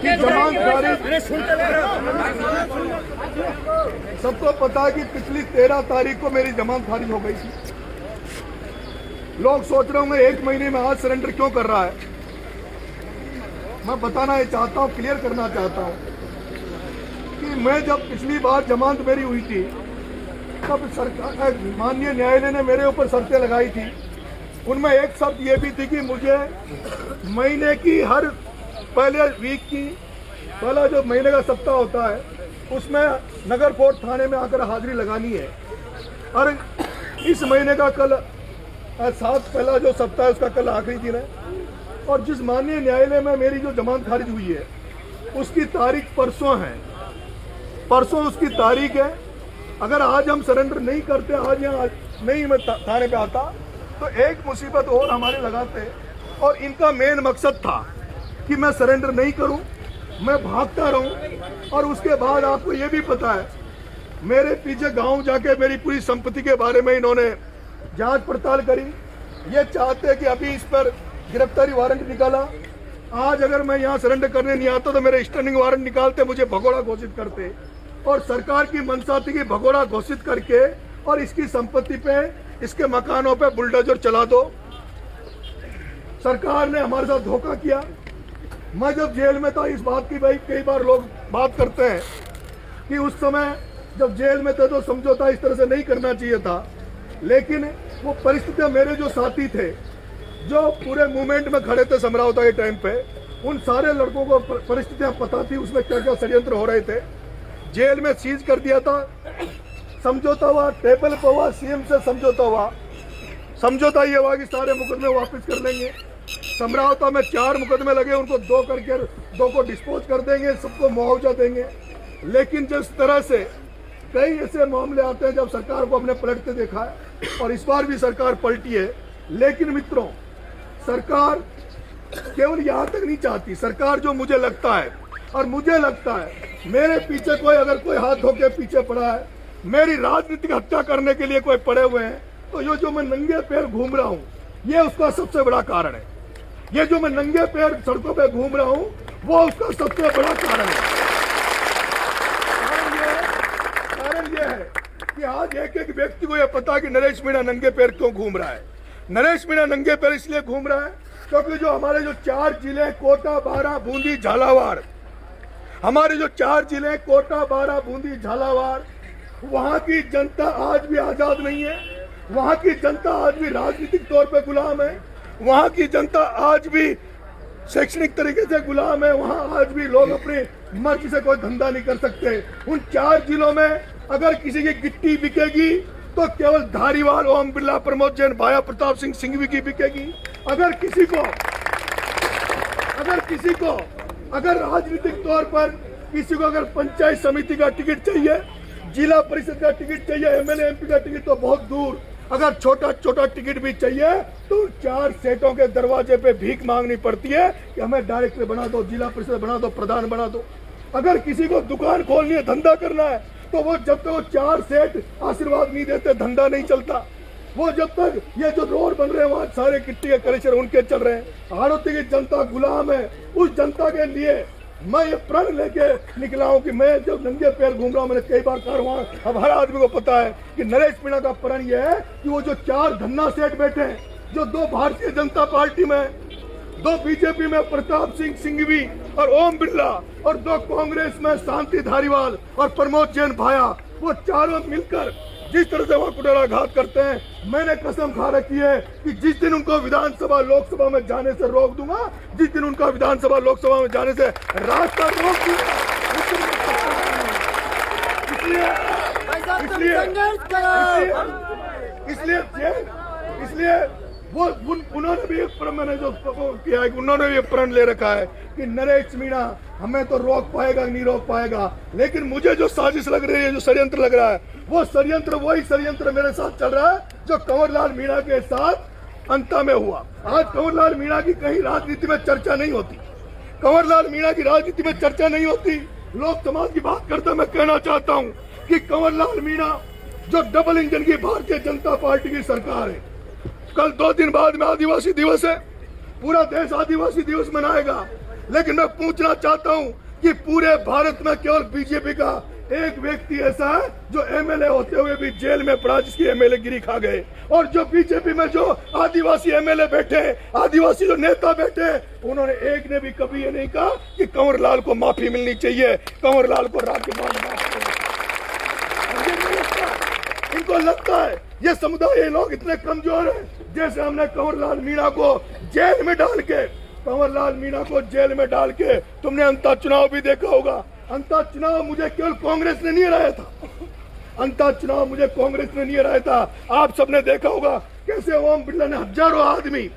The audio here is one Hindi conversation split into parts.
जमानत खारिज। सबको पता है कि पिछली 13 तारीख को मेरी जमानत खारिज हो गई थी। लोग सोच रहे होंगे 1 महीने में आज सरेंडर क्यों कर रहा है। मैं बताना ये चाहता हूँ, क्लियर करना चाहता हूँ कि मैं जब पिछली बार जमानत मेरी हुई थी तब सरकार माननीय न्यायालय ने मेरे ऊपर शर्तें लगाई थी। उनमें एक शर्त ये भी थी कि मुझे महीने की हर पहले वीक की पहला जो महीने का सप्ताह होता है उसमें नगर कोर्ट थाने में आकर हाजिरी लगानी है। और इस महीने का कल 7 पहला जो सप्ताह है उसका कल आखिरी दिन है। और जिस माननीय न्यायालय में मेरी जो जमानत खारिज हुई है उसकी तारीख परसों है, परसों उसकी तारीख है। अगर आज हम सरेंडर नहीं करते, आज यहाँ नहीं मैं थाने पे आता तो एक मुसीबत और हमारे लगाते। और इनका मेन मकसद था कि मैं सरेंडर नहीं करूं, मैं भागता रहूं। और उसके बाद आपको ये भी पता है मेरे पीछे गांव जाके मेरी पूरी संपत्ति के बारे में इन्होंने जांच पड़ताल करी। ये चाहते कि अभी इस पर गिरफ्तारी वारंट निकाला। आज अगर मैं यहाँ सरेंडर करने नहीं आता तो मेरे स्टैंडिंग वारंट निकालते, मुझे भगोड़ा घोषित करते। और सरकार की मंशा थी कि भगोड़ा घोषित करके और इसकी संपत्ति पे, इसके मकानों पे बुलडोजर चला दो। सरकार ने हमारे साथ धोखा किया। मैं जब जेल में था इस बात की भाई कई बार लोग बात करते हैं कि उस समय जब जेल में थे तो समझौता इस तरह से नहीं करना चाहिए था। लेकिन वो परिस्थितियां, मेरे जो साथी थे जो पूरे मूवमेंट में खड़े थे समझौता के टाइम पे, उन सारे लड़कों को परिस्थितियां पता थी उसमें क्या क्या षड्यंत्र हो रहे थे। जेल में सीज कर दिया था, समझौता हुआ, टेबल पर हुआ, सीएम से समझौता हुआ। समझौता ये हुआ कि सारे मुकदमे वापस कर लेंगे। समझौता में 4 मुकदमे लगे, उनको 2 करके 2 को डिस्पोज कर देंगे, सबको मुआवजा देंगे। लेकिन जिस तरह से कई ऐसे मामले आते हैं जब सरकार को अपने पलटते देखा है, और इस बार भी सरकार पलटी है। लेकिन मित्रों, सरकार केवल यहाँ तक नहीं चाहती। सरकार जो मुझे लगता है, और मुझे लगता है मेरे पीछे कोई अगर कोई हाथ धो के पीछे पड़ा है, मेरी राजनीतिक हत्या करने के लिए कोई पड़े हुए हैं, तो ये जो मैं नंगे पैर घूम रहा हूँ ये उसका सबसे बड़ा कारण है। ये जो मैं नंगे पैर सड़कों पे घूम रहा हूँ वो उसका सबसे बड़ा कारण है। कारण ये है कि आज एक व्यक्ति को यह पता कि नरेश मीणा नंगे पैर क्यों घूम रहा है। नरेश मीणा नंगे पैर इसलिए घूम रहा है क्योंकि जो हमारे जो 4 जिले कोटा, बारां, बूंदी, झालावाड़, हमारे जो 4 जिले कोटा, बारां, बूंदी, झालावाड़, वहाँ की जनता आज भी आजाद नहीं है। वहाँ की जनता आज भी राजनीतिक तौर पे गुलाम है। वहाँ की जनता आज भी शैक्षणिक तरीके से गुलाम है। वहाँ आज भी लोग अपनी मर्जी से कोई धंधा नहीं कर सकते। उन 4 जिलों में अगर किसी की गिट्टी बिकेगी तो केवल धारीवाल, ओम बिरला, प्रमोद जैन, भाया प्रताप सिंह सिंघवी की बिकेगी। अगर राजनीतिक तौर पर किसी को अगर पंचायत समिति का टिकट चाहिए, जिला परिषद का टिकट चाहिए, एमएलए एमपी का टिकट तो बहुत दूर, अगर छोटा छोटा टिकट भी चाहिए तो 4 सेठों के दरवाजे पे भीख मांगनी पड़ती है कि हमें डायरेक्टर बना दो, जिला परिषद बना दो, प्रधान बना दो। अगर किसी को दुकान खोलनी है, धंधा करना है, तो वो जब तक वो 4 सेठ आशीर्वाद नहीं देते धंधा नहीं चलता। वो जब तक ये जो रोड बन रहे हैं वहाँ सारे गिट्टी के कलेक्शन उनके चल रहे हैं। हाड़ौती की जनता गुलाम है। उस जनता के लिए मैं ये प्रण लेके निकला हूँ कि मैं जब नंगे पैर घूम रहा हूँ, मैंने कई बार कहा वहाँ, अब हर आदमी को पता है कि नरेश मीणा का प्रण ये है कि वो जो 4 धन्ना सेठ बैठे हैं, जो 2 भारतीय जनता पार्टी में, 2 बीजेपी में प्रताप सिंह सिंघवी और ओम बिरला, और 2 कांग्रेस में शांति धारीवाल और प्रमोद जैन भाया, वो चारों मिलकर जिस तरह से वहाँ कुटराघात करते हैं, मैंने कसम खा रखी है कि जिस दिन उनको विधानसभा लोकसभा में जाने से रोक दूंगा, जिस दिन उनका विधानसभा लोकसभा में जाने से रास्ता रोक दूंगा, इसलिए वो उन्होंने भी एक प्रण, मैंने जो किया है उन्होंने भी प्रण ले रखा है कि नरेश मीणा हमें तो रोक पाएगा नहीं रोक पाएगा। लेकिन मुझे जो साजिश लग रही है, जो षड्यंत्र लग रहा है, वो षड्यंत्र वही षड्यंत्र मेरे साथ चल रहा है जो कंवरलाल मीणा के साथ अंता में हुआ। आज कंवरलाल मीणा की कहीं राजनीति में चर्चा नहीं होती, कंवरलाल मीणा की राजनीति में चर्चा नहीं होती। लोक समाज की बात करते मैं कहना चाहता हूँ कि कंवरलाल मीणा जो डबल इंजन की भारतीय जनता पार्टी की सरकार है, कल 2 दिन बाद में आदिवासी दिवस है, पूरा देश आदिवासी दिवस मनाएगा। लेकिन मैं पूछना चाहता हूं कि पूरे भारत में केवल बीजेपी का एक व्यक्ति ऐसा है जो एमएलए होते हुए भी जेल में पड़ा, जिसकी एमएलए गिरी खा गए। और जो बीजेपी में जो आदिवासी एमएलए बैठे, आदिवासी जो नेता बैठे, उन्होंने एक ने भी कभी ये नहीं कहा कि कंवर लाल को माफी मिलनी चाहिए, कंवर लाल को राज्यपाल माफ करें। इनको लगता है ये समुदाय, ये लोग इतने कमजोर हैं। जैसे हमने कंवर लाल मीणा को जेल में डाल के, कंवर लाल मीणा को जेल में डाल के, तुमने अंतर चुनाव भी देखा होगा। अंतर चुनाव मुझे केवल कांग्रेस ने नहीं हराया था, अंतर चुनाव मुझे कांग्रेस ने नहीं हराया था। आप सबने देखा होगा कैसे ओम बिरला ने हजारों आदमी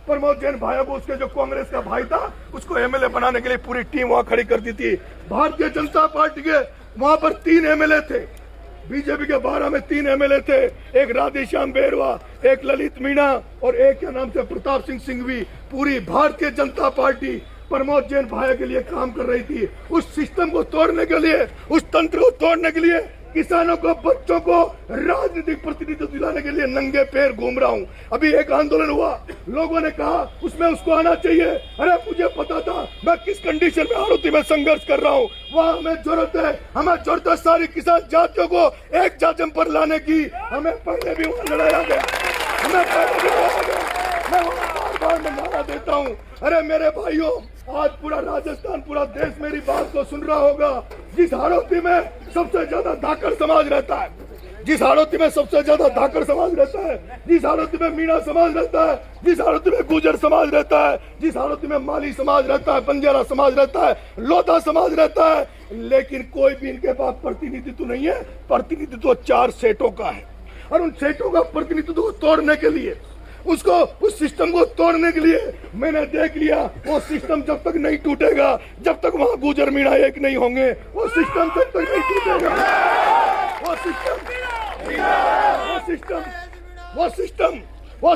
प्रमोद जैन भाई को, उसके जो कांग्रेस का भाई था, उसको एमएलए बनाने के लिए पूरी टीम वहां खड़ी कर दी थी। भारतीय जनता पार्टी के वहां पर 3 एमएलए थे, बीजेपी के 12 में 3 एमएलए थे, एक राधेश्याम बेरवा, एक ललित मीणा और एक क्या नाम से प्रताप सिंह सिंघवी। पूरी भारतीय जनता पार्टी प्रमोद जैन भाई के लिए काम कर रही थी। उस सिस्टम को तोड़ने के लिए, उस तंत्र को तोड़ने के लिए, किसानों को, बच्चों को राजनीतिक प्रतिनिधित्व दिलाने के लिए नंगे पैर घूम रहा हूँ। अभी एक आंदोलन हुआ, लोगों ने कहा उसमें उसको आना चाहिए। अरे मुझे पता था मैं किस कंडीशन में आरोपी में संघर्ष कर रहा हूँ। वहाँ हमें जरूरत है सारी किसान जातियों को एक जाजम पर लाने की। हमें पहले भी वहाँ लड़ाया गया, हमें पहले भी लड़ाया गया। मैं बार बार नारा देता हूँ, अरे मेरे भाइयों, आज पूरा राजस्थान, पूरा देश मेरी बात को सुन रहा होगा। जिस हाड़ौती में सबसे ज्यादा धाकड़ समाज रहता है, जिस हाड़ौती में सबसे ज्यादा धाकड़ समाज रहता है, जिस हाड़ौती में मीणा समाज रहता है, जिस हाड़ौती में गुर्जर समाज रहता है, जिस हाड़ौती में माली समाज रहता है, बंजारा समाज रहता है, लोधा समाज रहता है, लेकिन कोई भी इनके पास प्रतिनिधित्व नहीं है। प्रतिनिधित्व 4 सेठों का है, और उन सेठों का प्रतिनिधित्व को तोड़ने के लिए, उसको, उस सिस्टम को तोड़ने के लिए मैंने देख लिया, वो सिस्टम जब तक नहीं टूटेगा, जब तक वहां गुर्जर मीणा एक नहीं होंगे, वो सिस्टम तब तक नहीं टूटेगा। वो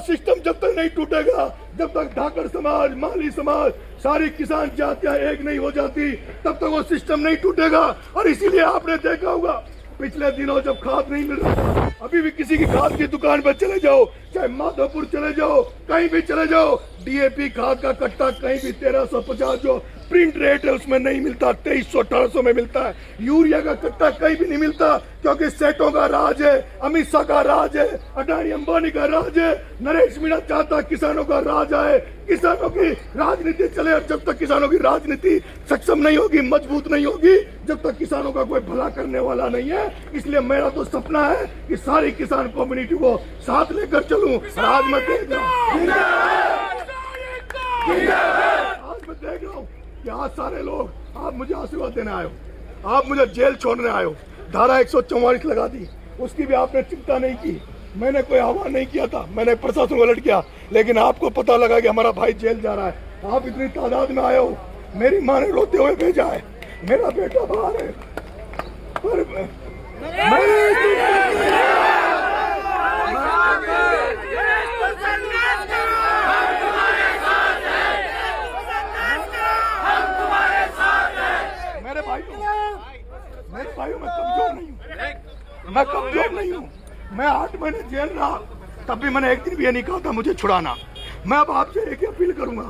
सिस्टम जब तक नहीं टूटेगा, जब तक धाकड़ समाज, माली समाज, सारी किसान जातियां एक नहीं हो जाती, तब तक वो सिस्टम नहीं टूटेगा। और इसीलिए आपने देखा होगा पिछले दिनों जब खाद नहीं मिल रहा, अभी भी किसी की खाद की दुकान पर चले जाओ, चाहे माधोपुर चले जाओ, कहीं भी चले जाओ, डीएपी खाद का कट्टा कहीं भी 1350 जो प्रिंट रेट है उसमें नहीं मिलता, 2300-1800 में मिलता है। यूरिया का कट्टा कहीं भी नहीं मिलता, क्योंकि सेठों का राज है, अमित शाह का राज है, अडानी अंबानी का राज है। नरेश मीणा चाहता किसानों का राज आए, किसानों की राजनीति चले। और जब तक किसानों की राजनीति सक्षम नहीं होगी, मजबूत नहीं होगी, जब तक किसानों का कोई भला करने वाला नहीं है। इसलिए मेरा तो सपना है कि सारी किसान कम्युनिटी को साथ लेकर चलूं। आज मैं देख रहा हूँ कि आज सारे लोग, आप मुझे आशीर्वाद देने आए हो, आप मुझे जेल छोड़ने आए हो। धारा 144 लगा दी, उसकी भी आपने चिंता नहीं की। मैंने कोई आह्वान नहीं किया था, मैंने प्रशासन को अलर्ट किया, लेकिन आपको पता लगा कि हमारा भाई जेल जा रहा है। आप इतनी तादाद में आए हो, मेरी माँ ने रोते हुए भेजा है, मेरा बेटा बाहर है, पर मेरे भाइयों मैं कमजोर नहीं हूँ। मैं 8 महीने जेल रहा, तब भी मैंने एक दिन भी ये नहीं कहा था मुझे छुड़ाना। मैं अब आपसे एक अपील करूंगा,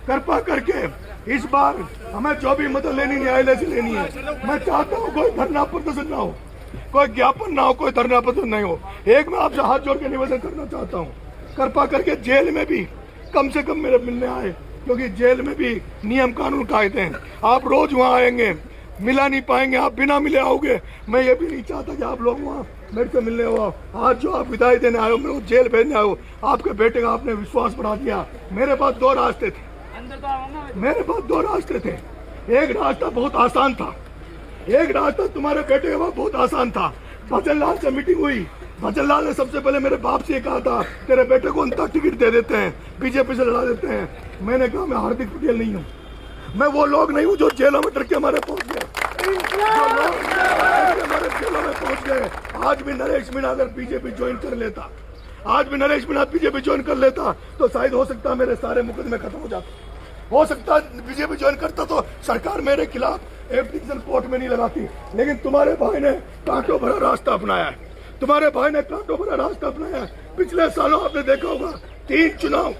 कृपा करके इस बार हमें जो भी मदद लेनी न्यायालय से लेनी है। मैं चाहता हूँ कोई धरना प्रदर्शन ना हो, कोई ज्ञापन ना हो, कोई धरना प्रदर्शन नहीं हो। एक मैं आपसे हाथ जोड़ के निवेदन करना चाहता हूँ, कृपा करके जेल में भी कम से कम मेरे मिलने आए, क्योंकि जेल में भी नियम कानून कायदे हैं। आप रोज वहाँ आएंगे, मिला नहीं पाएंगे, आप बिना मिले आओगे। मैं ये भी नहीं चाहता कि आप लोग वहाँ मेरे से मिलने हो। आज जो आप विदाई देने आए हो, मेरे को जेल भेजने आए हो, आपके बेटे का आपने विश्वास बढ़ा दिया। मेरे पास 2 रास्ते थे, मेरे पास 2 रास्ते थे। एक रास्ता बहुत आसान था, एक रास्ता तुम्हारे बेटे के पास बहुत आसान था। भजन लाल से मीटिंग हुई, भजन लाल ने सबसे पहले मेरे बाप से कहा था तेरे बेटे को उनका टिकट दे देते हैं, बीजेपी से लड़ा देते हैं। मैंने कहा मैं हार्दिक पटेल नहीं हूँ, मैं वो लोग नहीं हूँ जो जेलों में डर के हमारे पहुंच गए, जो लोग हमारे जेलों में पहुंच गए। आज भी नरेश मीणा अगर बीजेपी ज्वाइन कर लेता, आज भी नरेश मीणा बीजेपी ज्वाइन कर लेता, तो शायद हो सकता मेरे सारे मुकदमे खत्म हो जाते। हो सकता बीजेपी ज्वाइन करता तो सरकार मेरे खिलाफ एप्लीकेशन कोर्ट में नहीं लगाती। लेकिन तुम्हारे भाई ने कांटों भरा रास्ता अपनाया है, तुम्हारे भाई ने कांटों भरा रास्ता अपनाया है। पिछले सालों आपने देखा होगा 3 चुनाव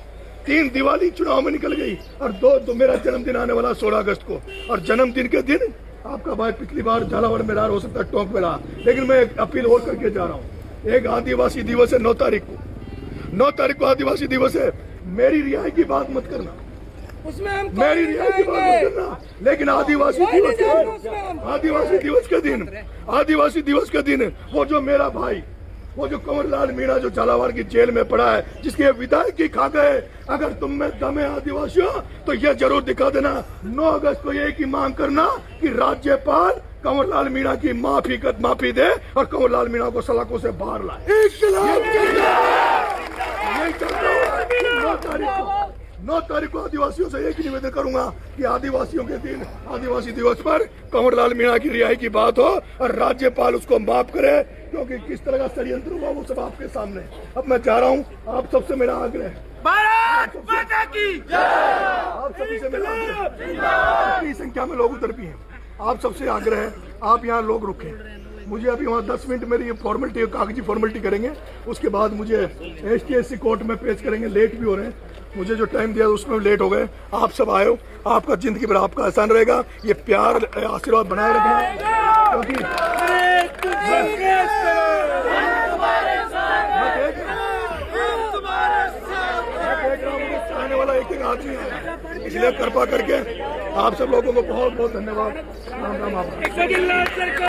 3 दिवाली चुनाव में निकल गई और 2 मेरा जन्मदिन आने वाला 16 अगस्त को, और जन्मदिन के दिन आपका भाई पिछली बार झालावाड़ में रहा, हो सकता है टोंक में रहा, लेकिन मैं एक अपील और करके जा रहा हूँ। एक आदिवासी दिवस है 9 तारीख को आदिवासी दिवस है। मेरी रिहाई की बात मत करना, मेरी रिहाई की बात मत करना, लेकिन आदिवासी दिवस के दिन वो जो मेरा भाई, वो जो कंवरलाल मीणा जो झालावाड़ की जेल में पड़ा है, जिसके विधायक ही खा गए, अगर तुम में दम है आदिवासियों तो ये जरूर दिखा देना। 9 अगस्त को एक ही मांग करना कि राज्यपाल कंवरलाल मीणा की माफी दे और कंवरलाल मीणा को सलाखों से बाहर लाए। 9 तारीख को आदिवासियों से एक ही निवेदन करूंगा कि आदिवासियों के दिन, आदिवासी दिवस पर कंवरलाल मीणा की रिहाई की बात हो और राज्यपाल उसको माफ करे, क्योंकि किस तरह का षड्यंत्र हुआ वो सब आपके सामने। अब मैं चाह रहा हूँ, आप सबसे मेरा आग्रह है, भारत माता की जय। आप सभी से मेरा आग्रह, इतनी संख्या में लोग उतर भी हैं, आप सबसे आग्रह है आप यहाँ लोग रुके। मुझे अभी वहाँ 10 मिनट मेरी फॉर्मेलिटी, कागजी फॉर्मेलिटी करेंगे, उसके बाद मुझे STSC कोर्ट में पेश करेंगे। लेट भी हो रहे हैं, मुझे जो टाइम दिया उसमें लेट हो गए। आप सब आए हो, आपका जिंदगी भर आपका एहसान रहेगा। ये प्यार आशीर्वाद बनाए रखना, क्योंकि आने वाला एक आदमी है, इसलिए कृपा करके आप सब लोगों को बहुत बहुत धन्यवाद। राम राम।